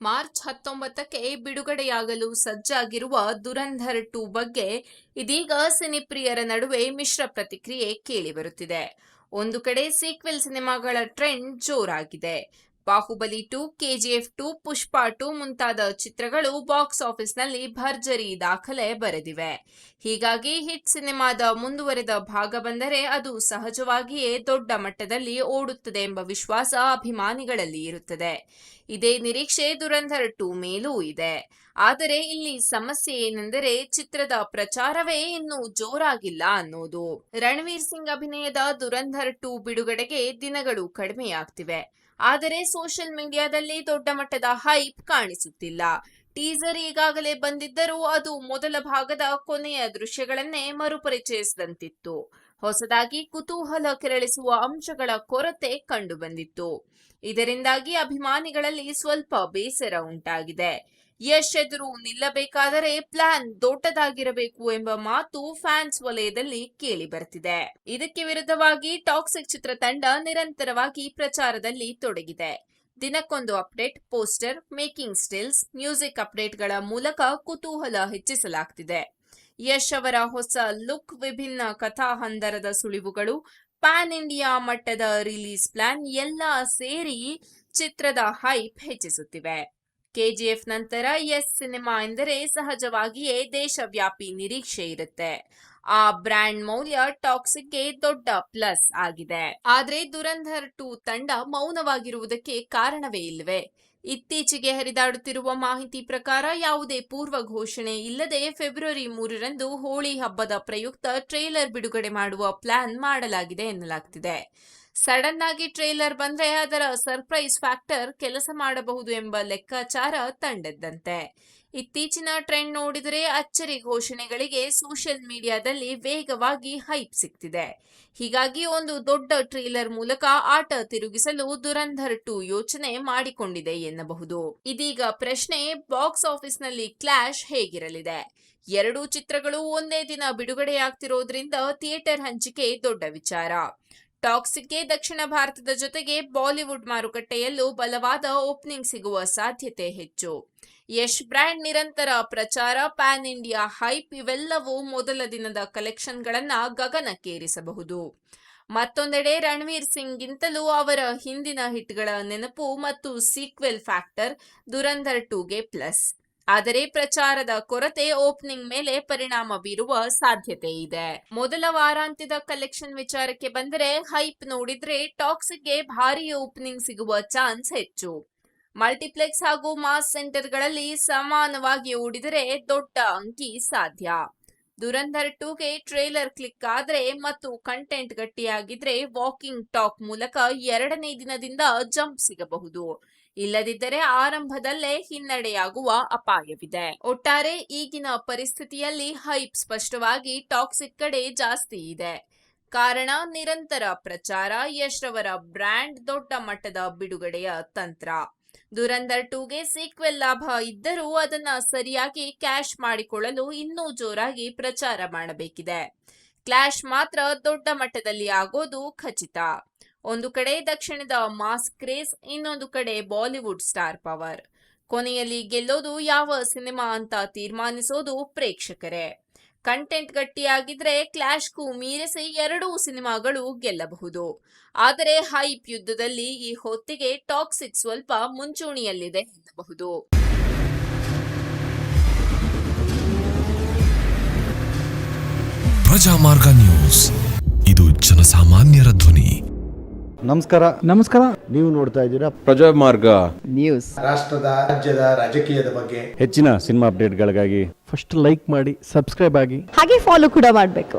March 19ಕ್ಕೆ ಬಿಡುಗಡೆಯಾಗಲು ಸಜ್ಜಾಗಿರುವ Dhurandhar 2 ಬಗ್ಗೆ ಇದೀಗ ಸಿನಿಪ್ರಿಯರ ನಡುವೆ ಮಿಶ್ರ ಪ್ರತಿಕ್ರಿಯೆ ಕೇಳಿಬರುತ್ತಿದೆ. ಒಂದು ಕಡೆ ಸೀಕ್ವೆಲ್ ಸಿನಿಮಾಗಳ ಟ್ರೆಂಡ್ ಜೋರಾಗಿದೆ. ಬಾಹುಬಲಿ 2, ಕೆಜಿಎಫ್ 2, ಪುಷ್ಪ 2 ಮುಂತಾದ ಚಿತ್ರಗಳು ಬಾಕ್ಸ್ ಆಫೀಸ್ನಲ್ಲಿ ಭರ್ಜರಿ ದಾಖಲೆ ಬರೆದಿವೆ. ಹೀಗಾಗಿ ಹಿಟ್ ಸಿನಿಮಾದ ಮುಂದುವರೆದ ಭಾಗ ಬಂದರೆ ಅದು ಸಹಜವಾಗಿಯೇ ದೊಡ್ಡ ಮಟ್ಟದಲ್ಲಿ ಓಡುತ್ತದೆ ಎಂಬ ವಿಶ್ವಾಸ ಅಭಿಮಾನಿಗಳಲ್ಲಿ ಇರುತ್ತದೆ. ಇದೇ ನಿರೀಕ್ಷೆ ದುರಂಧರ್ 2 ಮೇಲೂ ಇದೆ. ಆದರೆ ಇಲ್ಲಿ ಸಮಸ್ಯೆ ಏನೆಂದರೆ ಚಿತ್ರದ ಪ್ರಚಾರವೇ ಇನ್ನೂ ಜೋರಾಗಿಲ್ಲ ಅನ್ನೋದು. ರಣವೀರ್ ಸಿಂಗ್ ಅಭಿನಯದ ದುರಂಧರ್ 2 ಬಿಡುಗಡೆಗೆ ದಿನಗಳು ಕಡಿಮೆಯಾಗ್ತಿವೆ. ಆದರೆ ಸೋಷಿಯಲ್ ಮೀಡಿಯಾದಲ್ಲಿ ದೊಡ್ಡ ಮಟ್ಟದ ಹೈಪ್ ಕಾಣಿಸುತ್ತಿಲ್ಲ. ಟೀಸರ್ ಈಗಾಗಲೇ ಬಂದಿದ್ದರೂ ಅದು ಮೊದಲ ಭಾಗದ ಕೊನೆಯ ದೃಶ್ಯಗಳನ್ನೇ ಮರುಪರಿಚಯಿಸಿದಂತಿತ್ತು. ಹೊಸದಾಗಿ ಕುತೂಹಲ ಕೆರಳಿಸುವ ಅಂಶಗಳ ಕೊರತೆ ಕಂಡುಬಂದಿತ್ತು. ಇದರಿಂದಾಗಿ ಅಭಿಮಾನಿಗಳಲ್ಲಿ ಸ್ವಲ್ಪ ಬೇಸರ ಉಂಟಾಗಿದೆ. ಯಶ್ ಎದುರು ನಿಲ್ಲಬೇಕಾದರೆ ಪ್ಲಾನ್ ದೊಡ್ಡದಾಗಿರಬೇಕು ಎಂಬ ಮಾತು ಫ್ಯಾನ್ಸ್ ವಲಯದಲ್ಲಿ ಕೇಳಿ ಬರ್ತಿದೆ. ಇದಕ್ಕೆ ವಿರುದ್ಧವಾಗಿ ಟಾಕ್ಸಿಕ್ ಚಿತ್ರತಂಡ ನಿರಂತರವಾಗಿ ಪ್ರಚಾರದಲ್ಲಿ ತೊಡಗಿದೆ. ದಿನಕ್ಕೊಂದು update, poster, making stills, music ಅಪ್ಡೇಟ್ಗಳ ಮೂಲಕ ಕುತೂಹಲ ಹೆಚ್ಚಿಸಲಾಗ್ತಿದೆ. ಯಶ್ ಅವರ ಹೊಸ ಲುಕ್, ವಿಭಿನ್ನ ಕಥಾ ಹಂದರದ ಸುಳಿವುಗಳು, ಪ್ಯಾನ್ ಇಂಡಿಯಾ ಮಟ್ಟದ ರಿಲೀಸ್ ಪ್ಲಾನ್ ಎಲ್ಲ ಸೇರಿ ಚಿತ್ರದ ಹೈಪ್ ಹೆಚ್ಚಿಸುತ್ತಿವೆ. ಕೆಜಿಎಫ್ ನಂತರ ಸಿನಿಮಾ ಎಂದರೆ ಸಹಜವಾಗಿಯೇ ದೇಶವ್ಯಾಪಿ ನಿರೀಕ್ಷೆ ಇರುತ್ತೆ. ಆ ಬ್ರ್ಯಾಂಡ್ ಮೌಲ್ಯ ಟಾಕ್ಸಿಕ್ಗೆ ದೊಡ್ಡ ಪ್ಲಸ್ ಆಗಿದೆ. ಆದ್ರೆ ದುರಂಧರ್ 2 ತಂಡ ಮೌನವಾಗಿರುವುದಕ್ಕೆ ಕಾರಣವೇ ಇಲ್ಲವೇ? ಇತ್ತೀಚೆಗೆ ಹರಿದಾಡುತ್ತಿರುವ ಮಾಹಿತಿ ಪ್ರಕಾರ ಯಾವುದೇ ಪೂರ್ವ ಘೋಷಣೆ ಇಲ್ಲದೆ ಫೆಬ್ರವರಿ 3ರಂದು ಹೋಳಿ ಹಬ್ಬದ ಪ್ರಯುಕ್ತ ಟ್ರೇಲರ್ ಬಿಡುಗಡೆ ಮಾಡುವ ಪ್ಲಾನ್ ಮಾಡಲಾಗಿದೆ ಎನ್ನಲಾಗ್ತಿದೆ. ಸಡನ್ ಆಗಿ ಟ್ರೇಲರ್ ಬಂದ್ರೆ ಅದರ ಸರ್ಪ್ರೈಸ್ ಫ್ಯಾಕ್ಟರ್ ಕೆಲಸ ಮಾಡಬಹುದು ಎಂಬ ಲೆಕ್ಕಾಚಾರ ತಂಡದ್ದಂತೆ. ಇತ್ತೀಚಿನ ಟ್ರೆಂಡ್ ನೋಡಿದರೆ ಅಚ್ಚರಿ ಘೋಷಣೆಗಳಿಗೆ ಸೋಷಿಯಲ್ ಮೀಡಿಯಾದಲ್ಲಿ ವೇಗವಾಗಿ ಹೈಪ್ ಸಿಗ್ತಿದೆ. ಹೀಗಾಗಿ ಒಂದು ದೊಡ್ಡ ಟ್ರೇಲರ್ ಮೂಲಕ ಆಟ ತಿರುಗಿಸಲು ದುರಂಧರ್ 2 ಯೋಚನೆ ಮಾಡಿಕೊಂಡಿದೆ ಎನ್ನಬಹುದು. ಇದೀಗ ಪ್ರಶ್ನೆ, ಬಾಕ್ಸ್ ಆಫೀಸ್ನಲ್ಲಿ ಕ್ಲಾಶ್ ಹೇಗಿರಲಿದೆ? ಎರಡೂ ಚಿತ್ರಗಳು ಒಂದೇ ದಿನ ಬಿಡುಗಡೆಯಾಗ್ತಿರೋದ್ರಿಂದ ಥಿಯೇಟರ್ ಹಂಚಿಕೆ ದೊಡ್ಡ ವಿಚಾರ. ಟಾಕ್ಸಿಕ್ಗೆ ದಕ್ಷಿಣ ಭಾರತದ ಜೊತೆಗೆ ಬಾಲಿವುಡ್ ಮಾರುಕಟ್ಟೆಯಲ್ಲೂ ಬಲವಾದ ಓಪನಿಂಗ್ ಸಿಗುವ ಸಾಧ್ಯತೆ ಹೆಚ್ಚು. ಯಶ್ ಬ್ರ್ಯಾಂಡ್ ನಿರಂತರ ಪ್ರಚಾರ, ಪ್ಯಾನ್ ಇಂಡಿಯಾ ಹೈಪ್ ಇವೆಲ್ಲವೂ ಮೊದಲ ದಿನದ ಕಲೆಕ್ಷನ್ಗಳನ್ನ ಗಗನಕ್ಕೇರಿಸಬಹುದು. ಮತ್ತೊಂದೆಡೆ ರಣವೀರ್ ಸಿಂಗ್ ಗಿಂತಲೂ ಅವರ ಹಿಂದಿನ ಹಿಟ್ಗಳ ನೆನಪು ಮತ್ತು ಸೀಕ್ವೆಲ್ ಫ್ಯಾಕ್ಟರ್ ದುರಂಧರ್ 2ಗೆ ಪ್ಲಸ್. ಆದರೆ ಪ್ರಚಾರದ ಕೊರತೆ ಓಪನಿಂಗ್ ಮೇಲೆ ಪರಿಣಾಮ ಬೀರುವ ಸಾಧ್ಯತೆ ಇದೆ. ಮೊದಲ ವಾರಾಂತ್ಯದ ಕಲೆಕ್ಷನ್ ವಿಚಾರಕ್ಕೆ ಬಂದರೆ ಹೈಪ್ ನೋಡಿದ್ರೆ ಟಾಕ್ಸಿಕ್ಗೆ ಭಾರೀ ಓಪನಿಂಗ್ ಸಿಗುವ ಚಾನ್ಸ್ ಹೆಚ್ಚು. ಮಲ್ಟಿಪ್ಲೆಕ್ಸ್ ಹಾಗೂ ಮಾಸ್ ಸೆಂಟರ್ಗಳಲ್ಲಿ ಸಮಾನವಾಗಿ ಓಡಿದರೆ ದೊಡ್ಡ ಅಂಕಿ ಸಾಧ್ಯ. ದುರಂಧರ್ 2ಗೆ ಟ್ರೇಲರ್ ಕ್ಲಿಕ್ ಆದ್ರೆ ಮತ್ತು ಕಂಟೆಂಟ್ ಗಟ್ಟಿಯಾಗಿದ್ರೆ ವಾಕಿಂಗ್ ಟಾಕ್ ಮೂಲಕ ಎರಡನೇ ದಿನದಿಂದ ಜಂಪ್ ಸಿಗಬಹುದು. ಇಲ್ಲದಿದ್ದರೆ ಆರಂಭದಲ್ಲೇ ಹಿನ್ನಡೆಯಾಗುವ ಅಪಾಯವಿದೆ. ಒಟ್ಟಾರೆ ಈಗಿನ ಪರಿಸ್ಥಿತಿಯಲ್ಲಿ ಹೈಪ್ ಸ್ಪಷ್ಟವಾಗಿ ಟಾಕ್ಸಿಕ್ ಕಡೆ ಜಾಸ್ತಿ ಇದೆ. ಕಾರಣ ನಿರಂತರ ಪ್ರಚಾರ, ಯಶ್ ರವರ ಬ್ರ್ಯಾಂಡ್, ದೊಡ್ಡ ಮಟ್ಟದ ಬಿಡುಗಡೆಯ ತಂತ್ರ. ದುರಂಧರ್ 2ಗೆ ಸೀಕ್ವೆಲ್ ಲಾಭ ಇದ್ದರೂ ಅದನ್ನ ಸರಿಯಾಗಿ ಕ್ಯಾಶ್ ಮಾಡಿಕೊಳ್ಳಲು ಇನ್ನೂ ಜೋರಾಗಿ ಪ್ರಚಾರ ಮಾಡಬೇಕಿದೆ. ಕ್ಲಾಶ್ ಮಾತ್ರ ದೊಡ್ಡ ಮಟ್ಟದಲ್ಲಿ ಆಗೋದು ಖಚಿತ. ಒಂದು ಕಡೆ ದಕ್ಷಿಣದ ಮಾಸ್ ಕ್ರೇಜ್, ಇನ್ನೊಂದು ಕಡೆ ಬಾಲಿವುಡ್ ಸ್ಟಾರ್ ಪವರ್. ಕೊನೆಯಲ್ಲಿ ಗೆಲ್ಲೋದು ಯಾವ ಸಿನಿಮಾ ಅಂತ ತೀರ್ಮಾನಿಸೋದು ಪ್ರೇಕ್ಷಕರೇ. ಕಂಟೆಂಟ್ ಗಟ್ಟಿಯಾಗಿದ್ರೆ ಕ್ಲಾಶ್ಗೂ ಮೀರಿಸಿ ಎರಡೂ ಸಿನಿಮಾಗಳು ಗೆಲ್ಲಬಹುದು. ಆದರೆ ಹೈಪ್ ಯುದ್ಧದಲ್ಲಿ ಈ ಹೊತ್ತಿಗೆ ಟಾಕ್ಸಿಕ್ ಸ್ವಲ್ಪ ಮುಂಚೂಣಿಯಲ್ಲಿದೆ ಎನ್ನಬಹುದು. ಪ್ರಜಾಮಾರ್ಗ ನ್ಯೂಸ್, ಇದು ಜನಸಾಮಾನ್ಯರ ಧ್ವನಿ. ನಮಸ್ಕಾರ. ನೀವು ನೋಡ್ತಾ ಇದ್ದೀರಾ ಪ್ರಜಾಮಾರ್ಗ ನ್ಯೂಸ್. ರಾಷ್ಟ್ರದ, ರಾಜ್ಯದ, ರಾಜಕೀಯದ ಬಗ್ಗೆ ಹೆಚ್ಚಿನ ಸಿನಿಮಾ ಅಪ್ಡೇಟ್ಗಳಿಗಾಗಿ ಫಸ್ಟ್ ಲೈಕ್ ಮಾಡಿ, ಸಬ್ಸ್ಕ್ರೈಬ್ ಆಗಿ, ಹಾಗೆ ಫಾಲೋ ಕೂಡ ಮಾಡಬೇಕು.